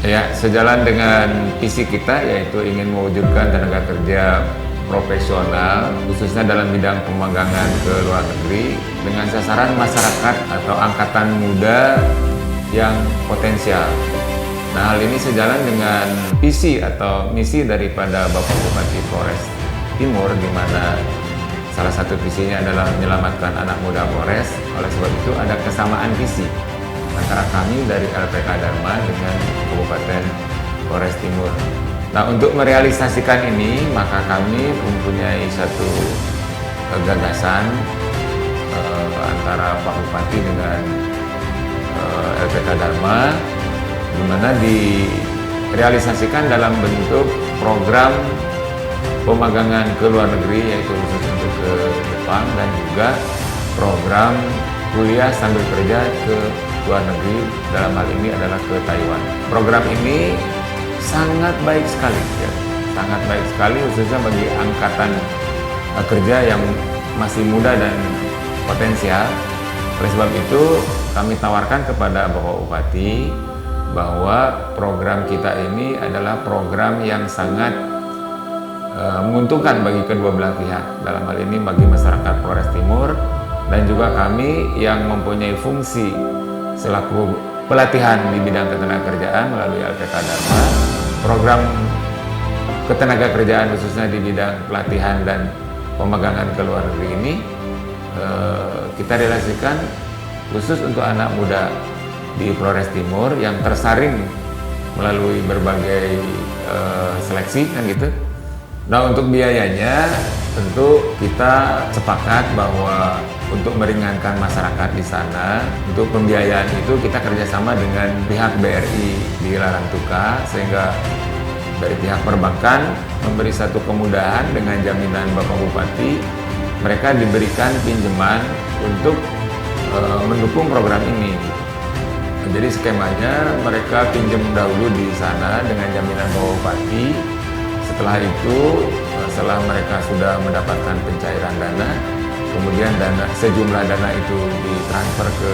Ya, sejalan dengan visi kita yaitu ingin mewujudkan tenaga kerja profesional khususnya dalam bidang pemagangan ke luar negeri dengan sasaran masyarakat atau angkatan muda yang potensial. Nah, hal ini sejalan dengan visi atau misi daripada Bapak Bupati Flores Timur, di mana salah satu visinya adalah menyelamatkan anak muda Flores. Oleh sebab itu ada kesamaan visi antara kami dari LPK Dharma dengan Kabupaten Flores Timur. Nah, untuk merealisasikan ini, maka kami mempunyai satu gagasan antara Pak Bupati dengan LPK Dharma, di mana direalisasikan dalam bentuk program pemagangan ke luar negeri, yaitu khusus untuk ke Jepang, dan juga program kuliah sambil kerja ke luar negeri, dalam hal ini adalah ke Taiwan. Program ini sangat baik sekali, ya. Sangat baik sekali khususnya bagi angkatan kerja yang masih muda dan potensial. Oleh sebab itu kami tawarkan kepada Bapak Bupati bahwa program kita ini adalah program yang sangat menguntungkan bagi kedua belah pihak, dalam hal ini bagi masyarakat Flores Timur dan juga kami yang mempunyai fungsi selaku pelatihan di bidang ketenagakerjaan melalui LPK Dharma. Program ketenagakerjaan khususnya di bidang pelatihan dan pemagangan ke luar negeri ini kita realisasikan khusus untuk anak muda di Flores Timur yang tersaring melalui berbagai seleksi, kan gitu. Nah, untuk biayanya tentu kita sepakat bahwa untuk meringankan masyarakat di sana, untuk pembiayaan itu kita kerjasama dengan pihak BRI di Larantuka, sehingga dari pihak perbankan memberi satu kemudahan dengan jaminan Bapak Bupati, mereka diberikan pinjaman untuk mendukung program ini. Jadi skemanya mereka pinjam dahulu di sana dengan jaminan Bapak Bupati. Setelah itu, setelah mereka sudah mendapatkan pencairan dana, kemudian sejumlah dana itu ditransfer ke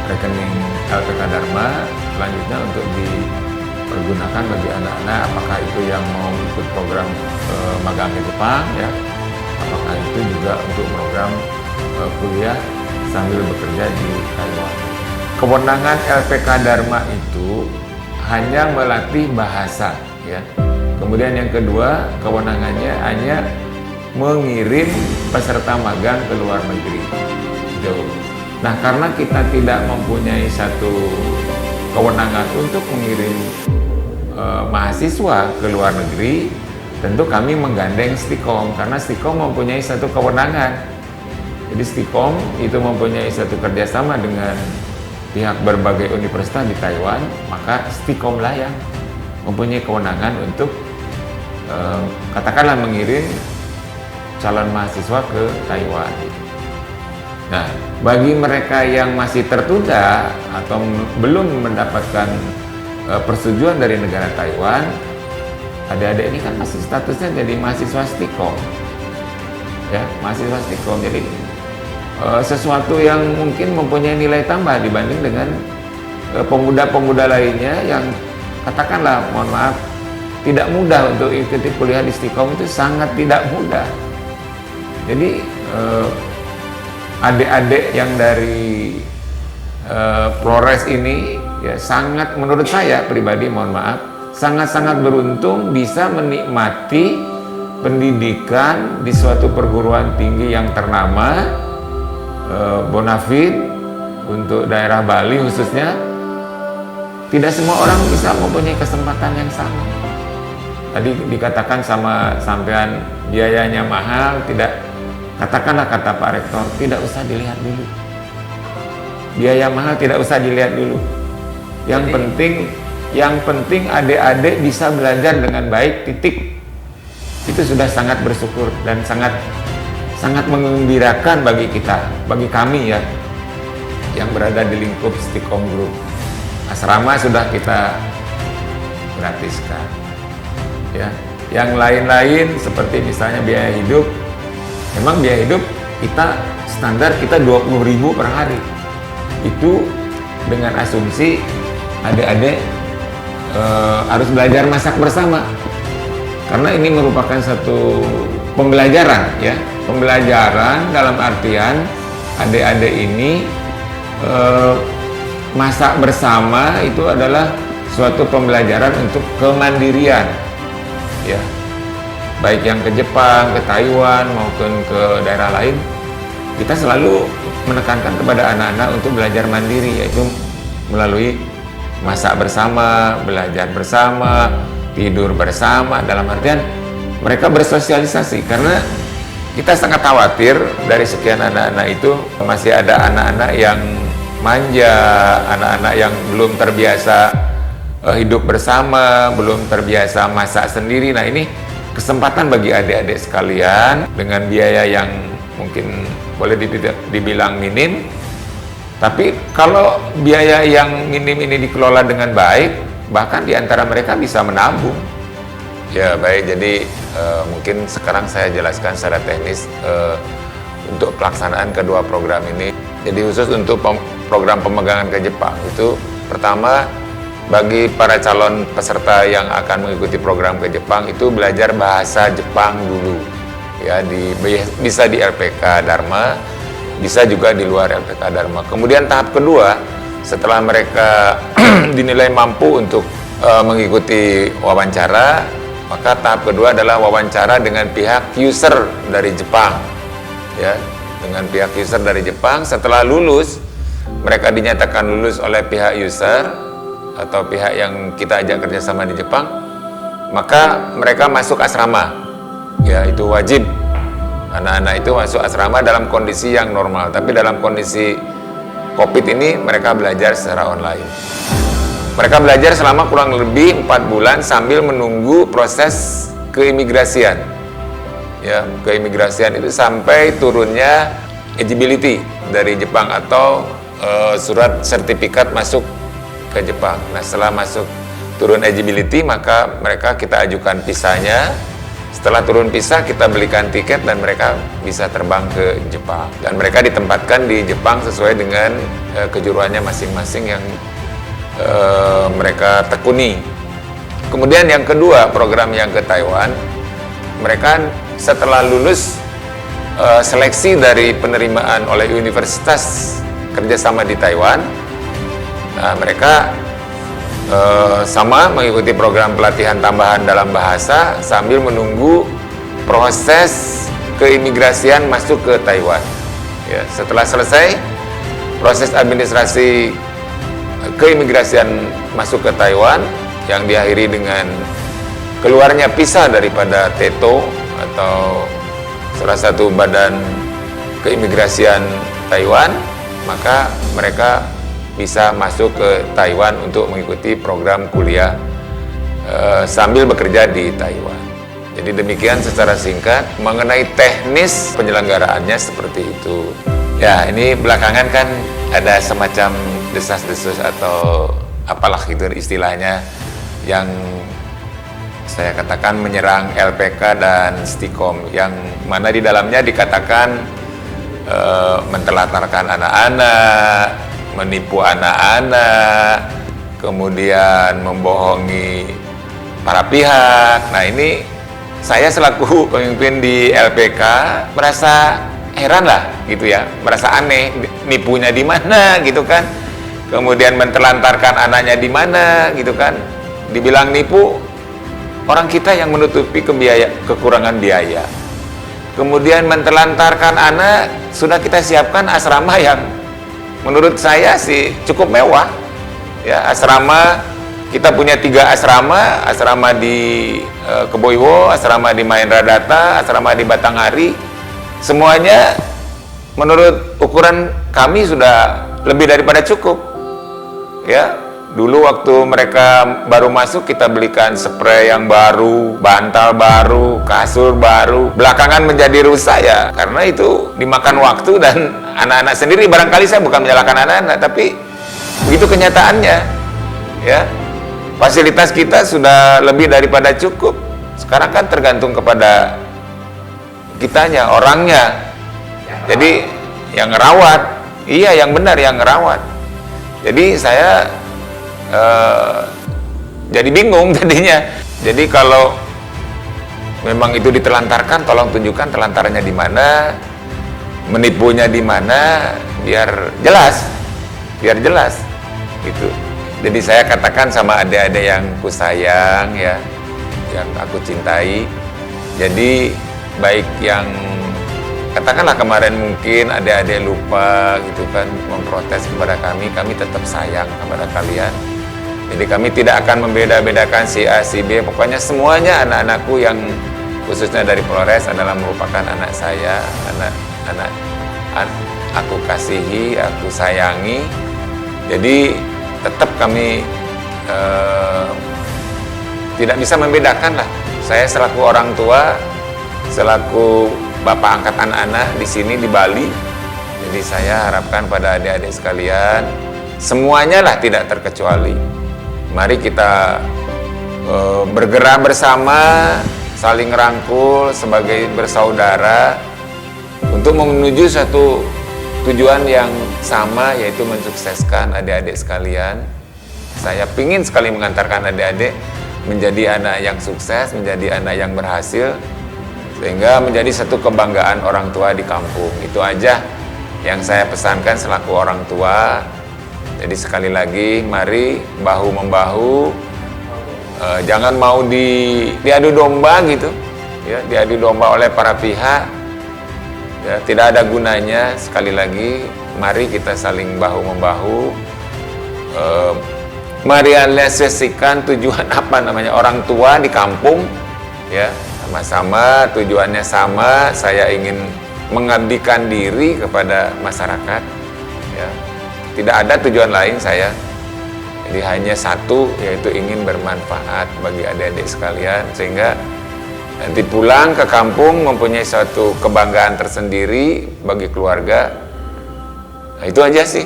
rekening LPK Dharma, selanjutnya untuk dipergunakan bagi anak-anak, apakah itu yang mau ikut program magang ke Jepang, ya, apakah itu juga untuk program kuliah sambil bekerja di Taiwan. Kewenangan LPK Dharma itu hanya melatih bahasa, ya. Kemudian yang kedua, kewenangannya hanya mengirim peserta magang ke luar negeri. Gitu. Nah, karena kita tidak mempunyai satu kewenangan untuk mengirim mahasiswa ke luar negeri, tentu kami menggandeng Stikom, karena Stikom mempunyai satu kewenangan. Jadi Stikom itu mempunyai satu kerjasama dengan pihak berbagai universitas di Taiwan, maka Stikom lah yang mempunyai kewenangan untuk katakanlah mengirim calon mahasiswa ke Taiwan. Nah, bagi mereka yang masih tertunda atau belum mendapatkan persetujuan dari negara Taiwan, adik-adik ini kan masih statusnya jadi mahasiswa Stikom, ya, mahasiswa Stikom. Jadi sesuatu yang mungkin mempunyai nilai tambah dibanding dengan pemuda-pemuda lainnya yang katakanlah, mohon maaf, tidak mudah untuk ikuti kuliah di Stikom, itu sangat tidak mudah. Jadi adik-adik yang dari Flores ini, ya, sangat, menurut saya pribadi, mohon maaf, sangat-sangat beruntung bisa menikmati pendidikan di suatu perguruan tinggi yang ternama, bonafit untuk daerah Bali khususnya. Tidak semua orang bisa mempunyai kesempatan yang sama. Tadi dikatakan sama sampean biayanya mahal, tidak, katakanlah kata Pak Rektor, tidak usah dilihat dulu. Biaya mahal tidak usah dilihat dulu. Yang penting adik-adik bisa belajar dengan baik, titik. Itu sudah sangat bersyukur dan sangat mengembirakan bagi kita, bagi kami, ya, yang berada di lingkup Stikom Group. Asrama sudah kita gratiskan, ya. Yang lain-lain seperti misalnya biaya hidup, memang biaya hidup kita standar kita 20.000 per hari. Itu dengan asumsi adik-adik harus belajar masak bersama, karena ini merupakan satu pembelajaran ya, pembelajaran dalam artian adik-adik ini masak bersama itu adalah suatu pembelajaran untuk kemandirian ya, baik yang ke Jepang, ke Taiwan maupun ke daerah lain, kita selalu menekankan kepada anak-anak untuk belajar mandiri, yaitu melalui masak bersama, belajar bersama, tidur bersama, dalam artian mereka bersosialisasi. Karena kita sangat khawatir dari sekian anak-anak itu masih ada anak-anak yang manja, anak-anak yang belum terbiasa hidup bersama, belum terbiasa masak sendiri. Nah, ini kesempatan bagi adik-adik sekalian dengan biaya yang mungkin boleh dibilang minim, tapi kalau biaya yang minim ini dikelola dengan baik, bahkan di antara mereka bisa menabung. Ya baik, jadi mungkin sekarang saya jelaskan secara teknis untuk pelaksanaan kedua program ini. Jadi khusus untuk program pemegangan ke Jepang itu, pertama bagi para calon peserta yang akan mengikuti program ke Jepang itu belajar bahasa Jepang dulu ya, bisa di LPK Dharma, bisa juga di luar LPK Dharma. Kemudian tahap kedua, setelah mereka dinilai mampu untuk mengikuti wawancara, maka tahap kedua adalah wawancara dengan pihak user dari Jepang ya, dengan pihak user dari Jepang. Setelah lulus, mereka dinyatakan lulus oleh pihak user atau pihak yang kita ajak kerjasama di Jepang, maka mereka masuk asrama ya, itu wajib. Anak-anak itu masuk asrama dalam kondisi yang normal, tapi dalam kondisi COVID ini mereka belajar secara online. Mereka belajar selama kurang lebih 4 bulan sambil menunggu proses keimigrasian ya, keimigrasian itu sampai turunnya eligibility dari Jepang atau surat sertifikat masuk ke Jepang. Nah, setelah masuk turun eligibility, maka mereka kita ajukan visanya. Setelah turun visa, kita belikan tiket dan mereka bisa terbang ke Jepang. Dan mereka ditempatkan di Jepang sesuai dengan kejuruannya masing-masing yang mereka tekuni. Kemudian yang kedua, program yang ke Taiwan, mereka setelah lulus seleksi dari penerimaan oleh universitas kerjasama di Taiwan, nah, mereka sama mengikuti program pelatihan tambahan dalam bahasa sambil menunggu proses keimigrasian masuk ke Taiwan ya. Setelah selesai proses administrasi keimigrasian masuk ke Taiwan yang diakhiri dengan keluarnya visa daripada TETO atau salah satu badan keimigrasian Taiwan, maka mereka bisa masuk ke Taiwan untuk mengikuti program kuliah sambil bekerja di Taiwan. Jadi demikian secara singkat mengenai teknis penyelenggaraannya seperti itu. Ya, ini belakangan kan ada semacam desas-desus atau apalah gitu istilahnya yang saya katakan menyerang LPK dan Stikom, yang mana di dalamnya dikatakan menterlantarkan anak-anak, menipu anak-anak, kemudian membohongi para pihak. Nah, ini saya selaku pemimpin di LPK merasa heran lah gitu ya, merasa aneh, nipunya di mana gitu kan, kemudian menterlantarkan anaknya di mana gitu kan, dibilang nipu orang kita yang menutupi kekurangan biaya, kemudian menterlantarkan anak. Sudah kita siapkan asrama yang menurut saya sih cukup mewah ya, asrama kita punya 3 asrama, asrama di Keboiwo, asrama di Mahendra Data, asrama di Batanghari. Semuanya menurut ukuran kami sudah lebih daripada cukup ya. Dulu waktu mereka baru masuk, kita belikan spray yang baru, bantal baru, kasur baru. Belakangan menjadi rusak ya, karena itu dimakan waktu dan anak-anak sendiri. Barangkali saya bukan menyalahkan anak-anak, tapi begitu kenyataannya ya. Fasilitas kita sudah lebih daripada cukup. Sekarang kan tergantung kepada kitanya, orangnya. Jadi yang ngerawat, iya yang benar yang ngerawat. Jadi saya jadi bingung jadinya. Jadi kalau memang itu ditelantarkan, tolong tunjukkan telantarannya di mana, menipunya di mana, biar jelas gitu. Jadi saya katakan sama adik-adik yang ku sayang ya, yang aku cintai. Jadi baik yang katakanlah kemarin mungkin adik-adik lupa gitu kan, memprotes kepada kami tetap sayang kepada kalian. Jadi kami tidak akan membeda-bedakan si A, si B, pokoknya semuanya anak-anakku yang khususnya dari Polres adalah merupakan anak saya, anak aku kasihi, aku sayangi. Jadi tetap kami tidak bisa membedakan lah. Saya selaku orang tua, selaku bapak angkat anak-anak di sini di Bali, jadi saya harapkan pada adik-adik sekalian, semuanya lah tidak terkecuali. Mari kita bergerak bersama, saling rangkul sebagai bersaudara untuk menuju satu tujuan yang sama, yaitu mensukseskan adik-adik sekalian. Saya ingin sekali mengantarkan adik-adik menjadi anak yang sukses, menjadi anak yang berhasil, sehingga menjadi satu kebanggaan orang tua di kampung. Itu aja yang saya pesankan selaku orang tua. Jadi sekali lagi, mari bahu-membahu, jangan mau diadu domba gitu, ya, diadu domba oleh para pihak, ya, tidak ada gunanya. Sekali lagi, mari kita saling bahu-membahu, merealisasikan tujuan orang tua di kampung, ya. Sama-sama, tujuannya sama, saya ingin mengabdikan diri kepada masyarakat, ya. Tidak ada tujuan lain saya, jadi hanya satu, yaitu ingin bermanfaat bagi adik-adik sekalian, sehingga nanti pulang ke kampung mempunyai suatu kebanggaan tersendiri bagi keluarga. Nah, itu aja sih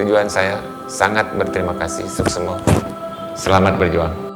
tujuan saya. Sangat berterima kasih untuk semua. Selamat berjuang.